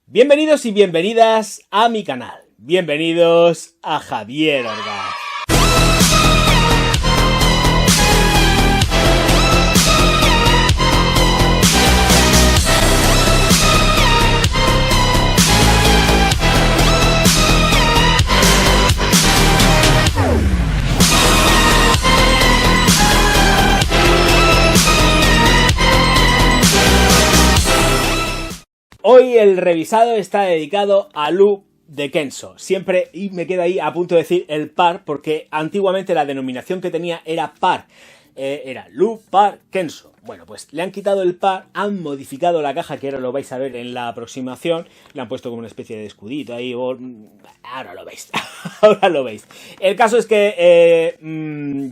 Bienvenidos y bienvenidas a mi canal. Bienvenidos a Javier Orgaz. Hoy el revisado está dedicado a Lu de Kenso. Siempre y me queda ahí a punto de decir el par, porque antiguamente la denominación que tenía era par. Era Lu par Kenso. Bueno, pues le han quitado el par, han modificado la caja, que ahora lo vais a ver en la aproximación. Le han puesto como una especie de escudito ahí. Ahora lo veis. Ahora lo veis. El caso es que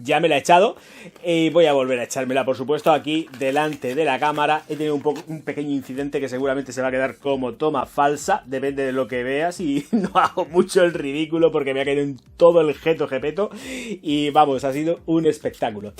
ya me la he echado y voy a volver a echármela, por supuesto, aquí delante de la cámara. He tenido un pequeño incidente que seguramente se va a quedar como toma falsa, depende de lo que veas, y no hago mucho el ridículo porque me ha caído en todo el jeto jepeto y vamos, ha sido un espectáculo.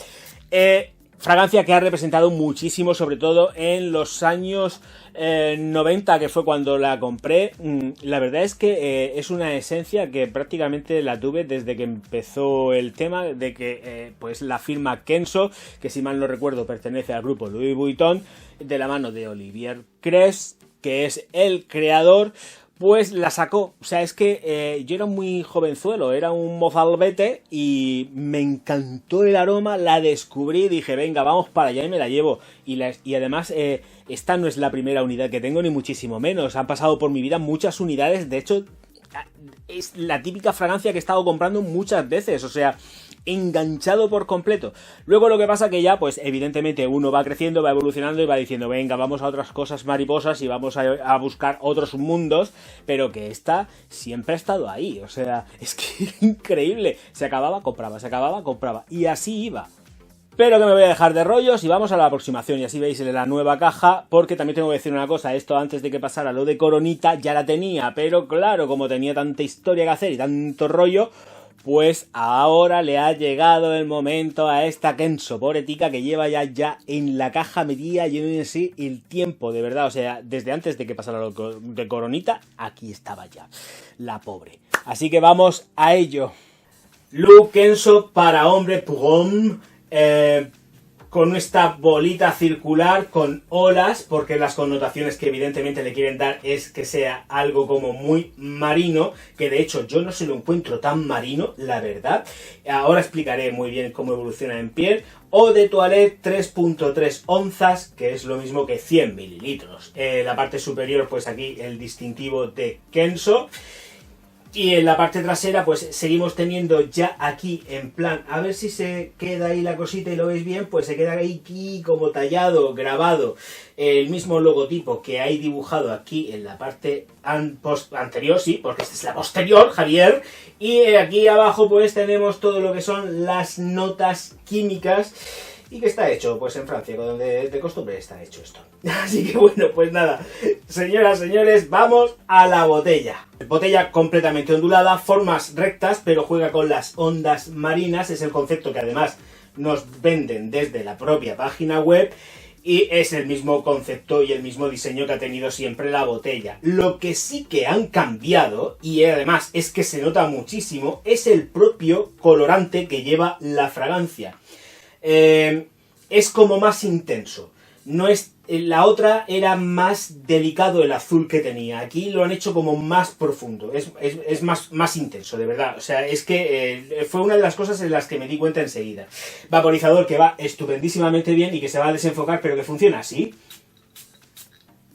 Fragancia que ha representado muchísimo, sobre todo en los años 90, que fue cuando la compré. La verdad es que es una esencia que prácticamente la tuve desde que empezó el tema de que pues la firma Kenso, que si mal no recuerdo pertenece al grupo Louis Vuitton, de la mano de Olivier Cres, que es el creador, pues la sacó. O sea, es que yo era muy jovenzuelo, era un mozalbete y me encantó el aroma, la descubrí, dije, venga, vamos para allá y me la llevo. Y además, esta no es la primera unidad que tengo, ni muchísimo menos. Han pasado por mi vida muchas unidades, de hecho, es la típica fragancia que he estado comprando muchas veces, o sea, enganchado por completo. Luego lo que pasa que ya, pues evidentemente uno va creciendo, va evolucionando y va diciendo, venga, vamos a otras cosas mariposas y vamos a buscar otros mundos, pero que esta siempre ha estado ahí, o sea, es que era increíble. Se acababa, compraba, se acababa, compraba, y así iba. Pero que me voy a dejar de rollos y vamos a la aproximación, y así veis la nueva caja, porque también tengo que decir una cosa, esto antes de que pasara lo de Coronita ya la tenía, pero claro, como tenía tanta historia que hacer y tanto rollo, pues ahora le ha llegado el momento a esta Kenso Poretica, que lleva ya en la caja metida, yo no sé el tiempo, de verdad, o sea, desde antes de que pasara lo de Coronita, aquí estaba ya, la pobre. Así que vamos a ello. Lu Kenso para hombre pour homme, con esta bolita circular con olas, porque las connotaciones que evidentemente le quieren dar es que sea algo como muy marino, que de hecho yo no se lo encuentro tan marino, la verdad. Ahora explicaré muy bien cómo evoluciona en piel. Eau de toilette 3.3 onzas, que es lo mismo que 100 mililitros. La parte superior, pues aquí el distintivo de Kenso. Y en la parte trasera pues seguimos teniendo ya aquí en plan, a ver si se queda ahí la cosita y lo veis bien, pues se queda aquí como tallado, grabado, el mismo logotipo que hay dibujado aquí en la parte anterior, sí, porque esta es la posterior, Javier, y aquí abajo pues tenemos todo lo que son las notas químicas. ¿Y qué está hecho? Pues en Francia, donde de costumbre está hecho esto. Así que bueno, pues nada, señoras, señores, vamos a la botella. Botella completamente ondulada, formas rectas, pero juega con las ondas marinas. Es el concepto que además nos venden desde la propia página web. Y es el mismo concepto y el mismo diseño que ha tenido siempre la botella. Lo que sí que han cambiado, y además es que se nota muchísimo, es el propio colorante que lleva la fragancia. Es como más intenso. No es, la otra era más delicado el azul que tenía. Aquí lo han hecho como más profundo. Es más intenso, de verdad. O sea, es que fue una de las cosas en las que me di cuenta enseguida. Vaporizador que va estupendísimamente bien y que se va a desenfocar, pero que funciona así.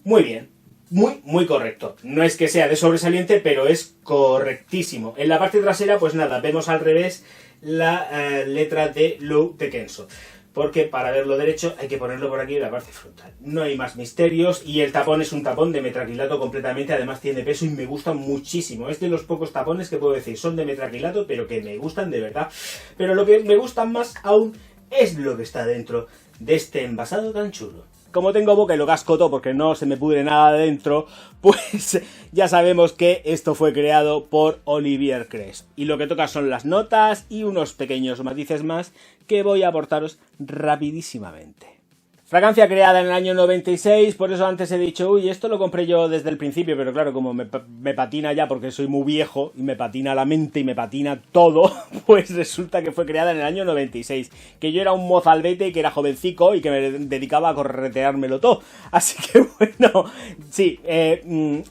Muy bien. Muy correcto. No es que sea de sobresaliente, pero es correctísimo. En la parte trasera, pues nada, vemos al revés la letra de Lu de Kenso. Porque para verlo derecho hay que ponerlo por aquí en la parte frontal. No hay más misterios y el tapón es un tapón de metacrilato completamente, además tiene peso y me gusta muchísimo. Es de los pocos tapones que puedo decir, son de metacrilato, pero que me gustan de verdad. Pero lo que me gusta más aún es lo que está dentro de este envasado tan chulo. Como tengo boca y lo casco todo porque no se me pudre nada dentro, pues ya sabemos que esto fue creado por Olivier Cres. Y lo que toca son las notas y unos pequeños matices más que voy a aportaros rapidísimamente. Fragancia creada en el año 96, por eso antes he dicho, uy, esto lo compré yo desde el principio, pero claro, como me patina ya porque soy muy viejo y me patina la mente y me patina todo, pues resulta que fue creada en el año 96, que yo era un mozalbete y que era jovencico y que me dedicaba a correteármelo todo. Así que bueno, sí,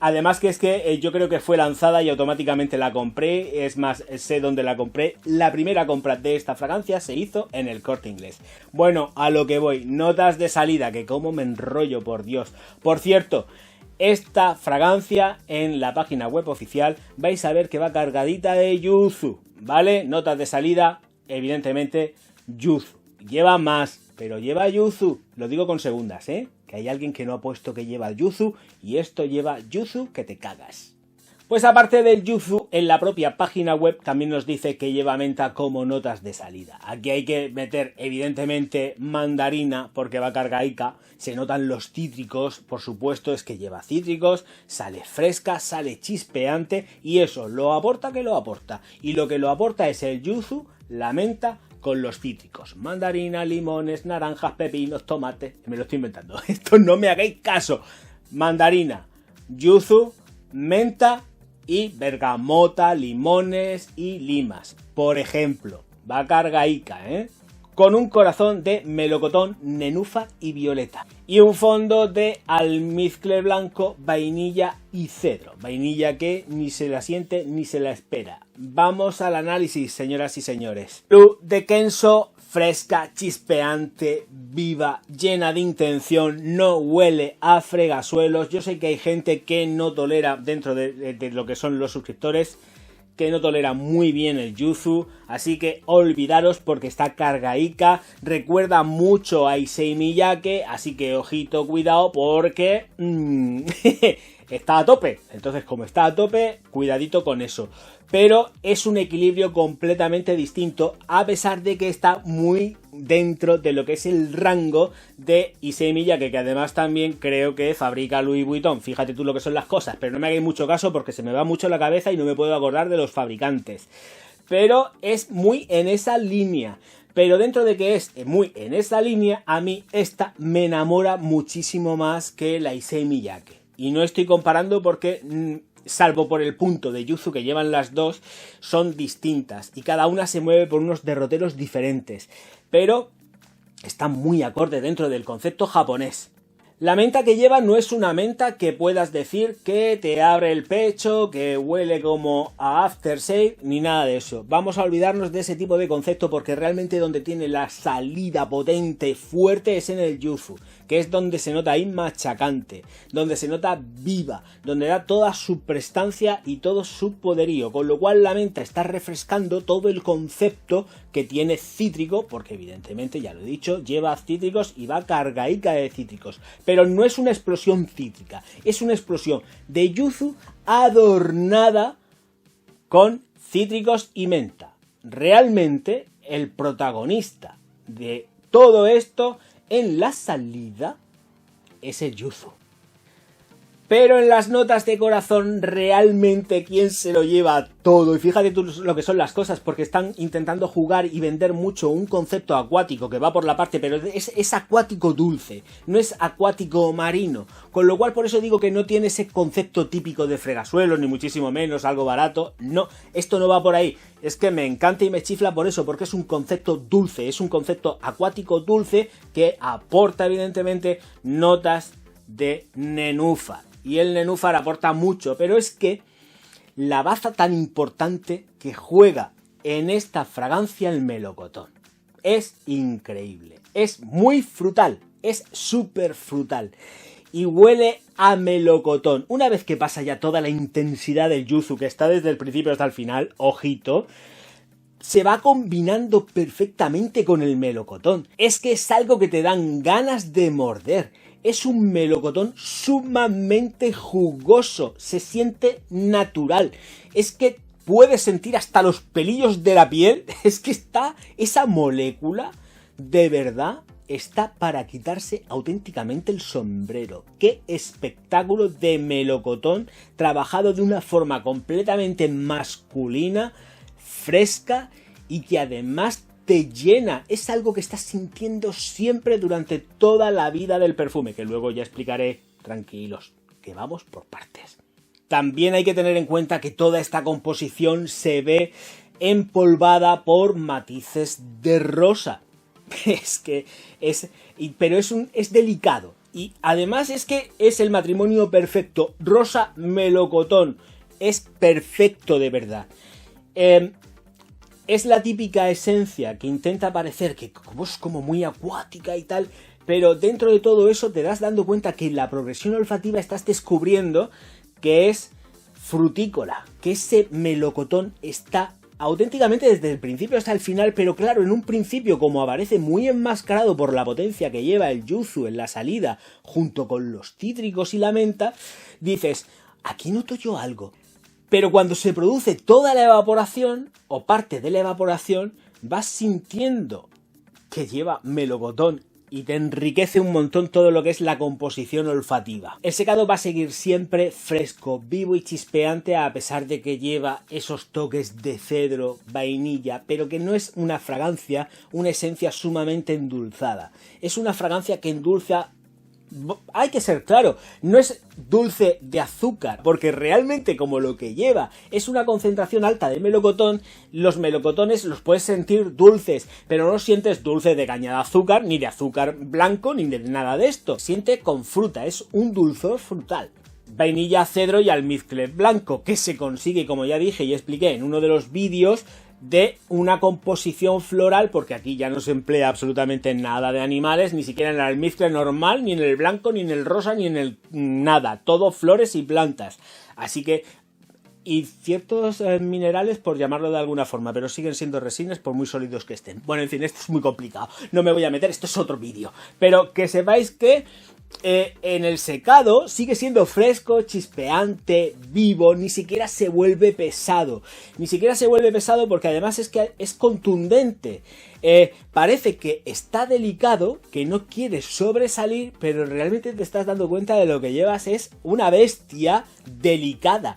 además que es que yo creo que fue lanzada y automáticamente la compré, es más, sé dónde la compré. La primera compra de esta fragancia se hizo en el Corte Inglés. Bueno, a lo que voy, notas de salida, que como me enrollo, por Dios. Por cierto, esta fragancia en la página web oficial vais a ver que va cargadita de yuzu, ¿vale? Notas de salida, evidentemente, yuzu. Lleva más, pero lleva yuzu. Lo digo con segundas, ¿eh? Que hay alguien que no ha puesto que lleva yuzu y esto lleva yuzu que te cagas. Pues aparte del yuzu, en la propia página web también nos dice que lleva menta como notas de salida. Aquí hay que meter, evidentemente, mandarina, porque va cargaica. Se notan los cítricos, por supuesto, es que lleva cítricos, sale fresca, sale chispeante, y eso lo aporta que lo aporta. Y lo que lo aporta es el yuzu, la menta, con los cítricos. Mandarina, limones, naranjas, pepinos, tomates. Me lo estoy inventando. Esto no me hagáis caso. Mandarina, yuzu, menta y bergamota, limones y limas. Por ejemplo, va cargaica, con un corazón de melocotón, nenúfar y violeta. Y un fondo de almizcle blanco, vainilla y cedro. Vainilla que ni se la siente ni se la espera. Vamos al análisis, señoras y señores. Blue de Kenso, fresca, chispeante, viva, llena de intención, no huele a fregasuelos. Yo sé que hay gente que no tolera, dentro de lo que son los suscriptores, que no tolera muy bien el yuzu, así que olvidaros porque está cargaica, recuerda mucho a Issey Miyake, así que ojito, cuidado porque está a tope. Entonces, como está a tope, cuidadito con eso. Pero es un equilibrio completamente distinto, a pesar de que está muy dentro de lo que es el rango de Issey Miyake, que además también creo que fabrica Louis Vuitton. Fíjate tú lo que son las cosas, pero no me hagáis mucho caso porque se me va mucho la cabeza y no me puedo acordar de los fabricantes. Pero es muy en esa línea. Pero dentro de que es muy en esa línea, a mí esta me enamora muchísimo más que la Issey Miyake. Y no estoy comparando porque salvo por el punto de yuzu que llevan las dos, son distintas y cada una se mueve por unos derroteros diferentes, pero está muy acorde dentro del concepto japonés. La menta que lleva no es una menta que puedas decir que te abre el pecho, que huele como a aftershave, ni nada de eso. Vamos a olvidarnos de ese tipo de concepto porque realmente donde tiene la salida potente, fuerte, es en el yuzu, que es donde se nota ahí machacante, donde se nota viva, donde da toda su prestancia y todo su poderío, con lo cual la menta está refrescando todo el concepto que tiene cítrico, porque evidentemente, ya lo he dicho, lleva cítricos y va cargaica de cítricos. Pero no es una explosión cítrica, es una explosión de yuzu adornada con cítricos y menta. Realmente el protagonista de todo esto en la salida es el yuzu. Pero en las notas de corazón, realmente quién se lo lleva todo. Y fíjate tú lo que son las cosas, porque están intentando jugar y vender mucho un concepto acuático que va por la parte, pero es acuático dulce, no es acuático marino. Con lo cual por eso digo que no tiene ese concepto típico de fregasuelos, ni muchísimo menos, algo barato. No, esto no va por ahí. Es que me encanta y me chifla por eso, porque es un concepto dulce, es un concepto acuático dulce que aporta evidentemente notas de nenúfar. Y el nenúfar aporta mucho, pero es que la baza tan importante que juega en esta fragancia el melocotón es increíble, es muy frutal, es súper frutal y huele a melocotón. Una vez que pasa ya toda la intensidad del yuzu, que está desde el principio hasta el final, ojito, se va combinando perfectamente con el melocotón. Es que es algo que te dan ganas de morder. Es un melocotón sumamente jugoso, se siente natural. Es que puedes sentir hasta los pelillos de la piel. Es que está esa molécula, de verdad, está para quitarse auténticamente el sombrero. ¡Qué espectáculo de melocotón! Trabajado de una forma completamente masculina, fresca y que además te llena, es algo que estás sintiendo siempre durante toda la vida del perfume, que luego ya explicaré, tranquilos, que vamos por partes. También hay que tener en cuenta que toda esta composición se ve empolvada por matices de rosa. Pero es delicado. Y además es que es el matrimonio perfecto. Rosa melocotón. Es perfecto de verdad. Es la típica esencia que intenta parecer que es como muy acuática y tal. Pero dentro de todo eso te das dando cuenta que en la progresión olfativa estás descubriendo que es frutícola. Que ese melocotón está auténticamente desde el principio hasta el final, pero claro, en un principio, como aparece muy enmascarado por la potencia que lleva el yuzu en la salida, junto con los cítricos y la menta, dices, aquí noto yo algo. Pero cuando se produce toda la evaporación, o parte de la evaporación, vas sintiendo que lleva melocotón y te enriquece un montón todo lo que es la composición olfativa. El secado va a seguir siempre fresco, vivo y chispeante, a pesar de que lleva esos toques de cedro, vainilla, pero que no es una fragancia, una esencia sumamente endulzada. Es una fragancia que endulza. Hay que ser claro, no es dulce de azúcar, porque realmente como lo que lleva es una concentración alta de melocotón, los melocotones los puedes sentir dulces, pero no sientes dulce de caña de azúcar, ni de azúcar blanco, ni de nada de esto. Siente con fruta, es un dulzor frutal. Vainilla, cedro y almizcle blanco, que se consigue, como ya dije y expliqué en uno de los vídeos, de una composición floral, porque aquí ya no se emplea absolutamente nada de animales, ni siquiera en el almizcle normal, ni en el blanco, ni en el rosa, ni en el nada, todo flores y plantas. Así que, y ciertos minerales, por llamarlo de alguna forma, pero siguen siendo resines por muy sólidos que estén. Bueno, en fin, esto es muy complicado, no me voy a meter, esto es otro vídeo, pero que sepáis que en el secado sigue siendo fresco, chispeante, vivo, ni siquiera se vuelve pesado. Ni siquiera se vuelve pesado porque además es que es contundente. Parece que está delicado, que no quiere sobresalir, pero realmente te estás dando cuenta de lo que llevas es una bestia delicada.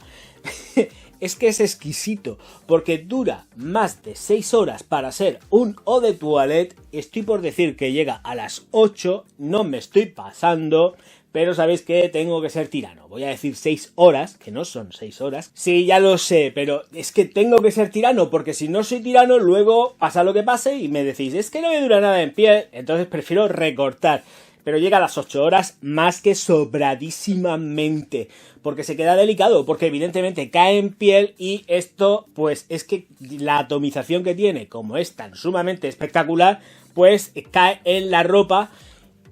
Es que es exquisito, porque dura más de 6 horas para ser un eau de toilette. Estoy por decir que llega a las 8, no me estoy pasando, pero sabéis que tengo que ser tirano. Voy a decir 6 horas, que no son 6 horas. Sí, ya lo sé, pero es que tengo que ser tirano, porque si no soy tirano, luego pasa lo que pase y me decís, es que no me dura nada en piel, entonces prefiero recortar. Pero llega a las 8 horas más que sobradísimamente, porque se queda delicado, porque evidentemente cae en piel y esto, pues es que la atomización que tiene, como es tan sumamente espectacular, pues cae en la ropa,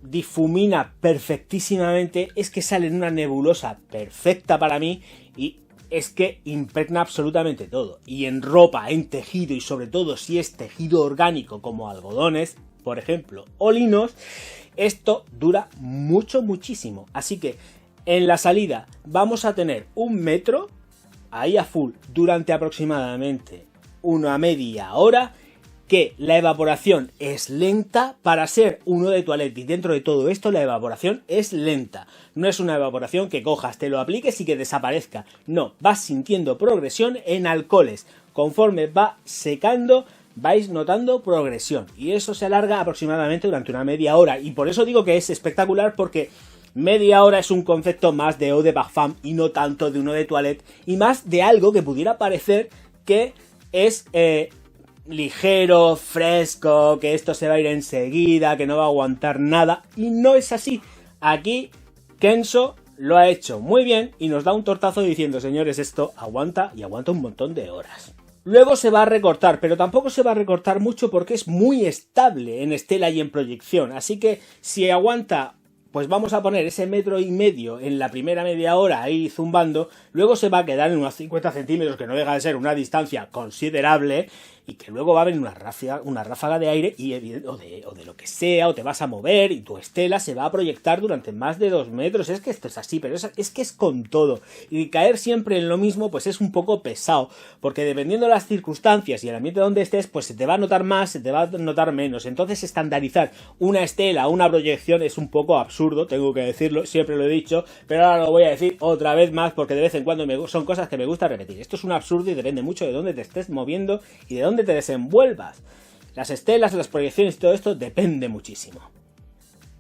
difumina perfectísimamente, es que sale en una nebulosa perfecta para mí y es que impregna absolutamente todo. Y en ropa, en tejido y sobre todo si es tejido orgánico como algodones, por ejemplo, o linos, esto dura muchísimo. Así que en la salida vamos a tener 1 metro ahí a full durante aproximadamente una media hora, que la evaporación es lenta para ser un eau de toilette, y dentro de todo esto la evaporación es lenta. No es una evaporación que cojas, te lo apliques y que desaparezca. No, vas sintiendo progresión en alcoholes. Conforme va secando, vais notando progresión, y eso se alarga aproximadamente durante una media hora, y por eso digo que es espectacular, porque media hora es un concepto más de eau de parfum y no tanto de un eau de toilette, y más de algo que pudiera parecer que es ligero, fresco, que esto se va a ir enseguida, que no va a aguantar nada, y no es así. Aquí Kenzo lo ha hecho muy bien y nos da un tortazo diciendo, señores, esto aguanta y aguanta un montón de horas. Luego se va a recortar, pero tampoco se va a recortar mucho porque es muy estable en estela y en proyección. Así que si aguanta, pues vamos a poner ese 1,5 metros en la primera media hora ahí zumbando, luego se va a quedar en unos 50 centímetros, que no deja de ser una distancia considerable, y que luego va a venir una ráfaga de aire o de lo que sea, o te vas a mover y tu estela se va a proyectar durante más de 2 metros. Es que esto es así, pero es que es con todo. Y caer siempre en lo mismo pues es un poco pesado, porque dependiendo de las circunstancias y el ambiente donde estés, pues se te va a notar más, se te va a notar menos. Entonces estandarizar una estela, una proyección es un poco absurdo, tengo que decirlo, siempre lo he dicho, pero ahora lo voy a decir otra vez más porque de vez en cuando son cosas que me gusta repetir. Esto es un absurdo y depende mucho de dónde te estés moviendo y de dónde te desenvuelvas. Las estelas, las proyecciones y todo esto depende muchísimo.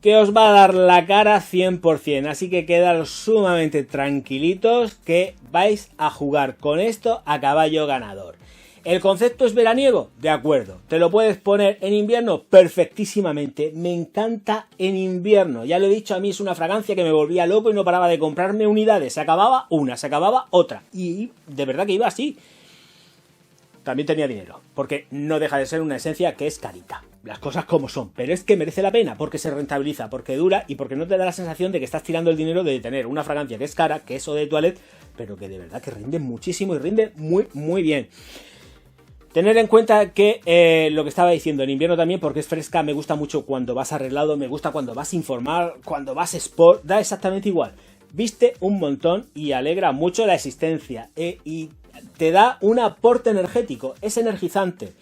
Que os va a dar la cara 100%, así que quedaros sumamente tranquilitos que vais a jugar con esto a caballo ganador. ¿El concepto es veraniego? De acuerdo. ¿Te lo puedes poner en invierno? Perfectísimamente. Me encanta en invierno. Ya lo he dicho, a mí es una fragancia que me volvía loco y no paraba de comprarme unidades. Se acababa una, se acababa otra. Y de verdad que iba así. También tenía dinero, porque no deja de ser una esencia que es carita. Las cosas como son, pero es que merece la pena porque se rentabiliza, porque dura y porque no te da la sensación de que estás tirando el dinero de tener una fragancia que es cara, que es eau de toilette, pero que de verdad que rinde muchísimo y rinde muy, muy bien. Tener en cuenta que lo que estaba diciendo en invierno también, porque es fresca, me gusta mucho cuando vas arreglado, me gusta cuando vas informal, cuando vas sport, da exactamente igual. Viste un montón y alegra mucho la existencia y te da un aporte energético, es energizante.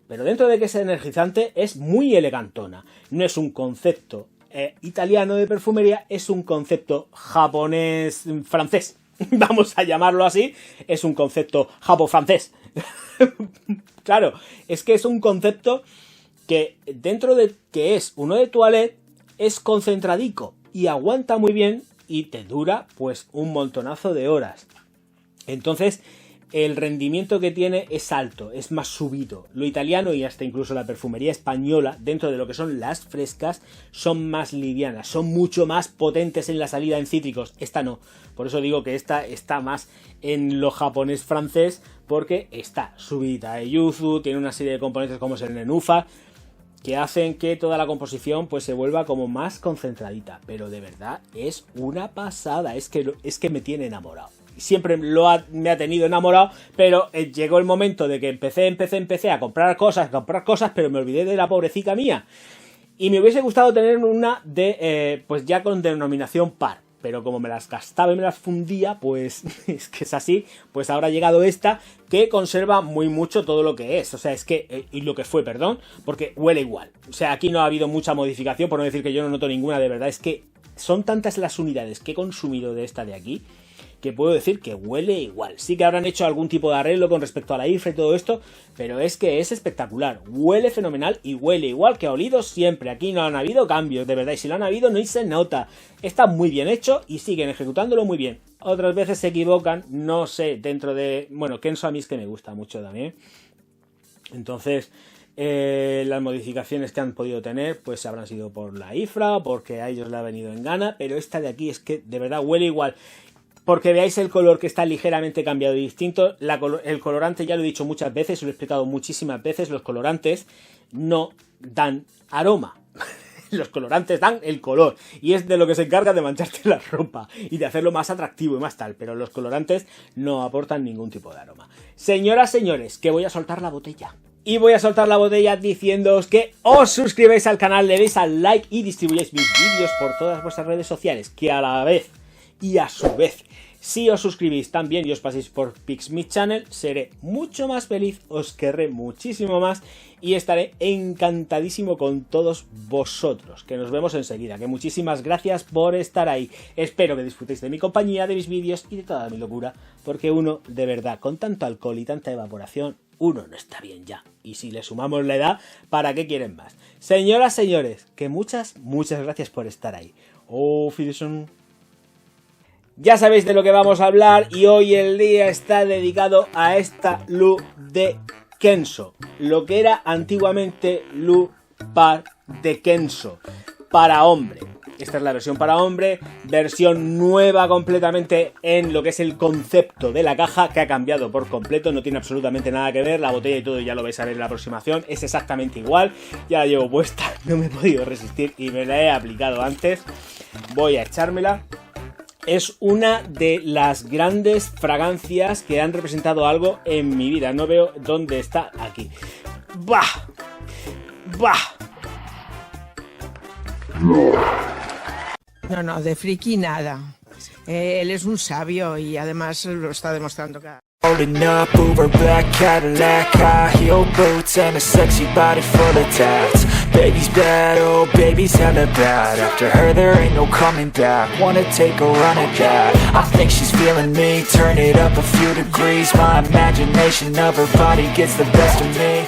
Pero dentro de que es energizante es muy elegantona. No es un concepto italiano de perfumería, es un concepto japonés-francés. Vamos a llamarlo así, es un concepto japo-francés. Claro, es que es un concepto que dentro de que es uno de toilette es concentradico y aguanta muy bien y te dura pues un montonazo de horas. Entonces el rendimiento que tiene es alto, es más subido. Lo italiano y hasta incluso la perfumería española, dentro de lo que son las frescas, son más livianas, son mucho más potentes en la salida en cítricos. Esta no. Por eso digo que esta está más en lo japonés-francés, porque está subida de yuzu, tiene una serie de componentes como es el nenufa, que hacen que toda la composición pues se vuelva como más concentradita. Pero de verdad es una pasada, es que me tiene enamorado. Siempre me ha tenido enamorado, pero llegó el momento de que empecé a comprar cosas, pero me olvidé de la pobrecita mía. Y me hubiese gustado tener una de, pues ya con denominación par. Pero como me las gastaba y me las fundía, pues es que es así. Pues ahora ha llegado esta que conserva muy mucho todo lo que es. O sea, es que, y lo que fue, perdón, porque huele igual. O sea, aquí no ha habido mucha modificación, por no decir que yo no noto ninguna, de verdad. Es que son tantas las unidades que he consumido de esta de aquí, que puedo decir que huele igual. Sí que habrán hecho algún tipo de arreglo con respecto a la IFRA y todo esto, pero es que es espectacular. Huele fenomenal y huele igual que ha olido siempre. Aquí no han habido cambios, de verdad, y si lo han habido no se nota. Está muy bien hecho y siguen ejecutándolo muy bien. Otras veces se equivocan, no sé, dentro de... Bueno, Kenzo a mí es que me gusta mucho también. Entonces... las modificaciones que han podido tener pues habrán sido por la IFRA, porque a ellos le ha venido en gana, pero esta de aquí es que de verdad huele igual. Porque veáis el color que está ligeramente cambiado y distinto. El colorante, ya lo he dicho muchas veces, lo he explicado muchísimas veces, los colorantes no dan aroma. Los colorantes dan el color y es de lo que se encarga de mancharte la ropa y de hacerlo más atractivo y más tal, pero los colorantes no aportan ningún tipo de aroma. Señoras, señores, que voy a soltar la botella. Y voy a soltar la botella diciéndoos que os suscribáis al canal, le deis al like y distribuyáis mis vídeos por todas vuestras redes sociales, que a la vez y a su vez, si os suscribís también y os paséis por Pixmeet Channel, seré mucho más feliz, os querré muchísimo más y estaré encantadísimo con todos vosotros, que nos vemos enseguida, que muchísimas gracias por estar ahí. Espero que disfrutéis de mi compañía, de mis vídeos y de toda mi locura, porque uno, de verdad, con tanto alcohol y tanta evaporación, uno no está bien ya. Y si le sumamos la edad, ¿para qué quieren más? Señoras, señores, que muchas gracias por estar ahí. Auf Wiedersehen. Ya sabéis de lo que vamos a hablar y hoy el día está dedicado a esta Lou de Kenzo, lo que era antiguamente Lou Par de Kenzo, para hombre. Esta es la versión para hombre, versión nueva completamente en lo que es el concepto de la caja, que ha cambiado por completo, no tiene absolutamente nada que ver, la botella y todo ya lo vais a ver en la aproximación, es exactamente igual, ya la llevo puesta, no me he podido resistir y me la he aplicado antes, voy a echármela. Es una de las grandes fragancias que han representado algo en mi vida. No veo dónde está aquí. ¡Bah! ¡Bah! No, de friki nada. Él es un sabio y además lo está demostrando cada... Rolling up, Uber black Cadillac, high heel boots and a sexy body full of tats. Baby's bad, oh baby's hella bad. After her there ain't no coming back. Wanna take a run at that? I think she's feeling me. Turn it up a few degrees. My imagination of her body gets the best of me.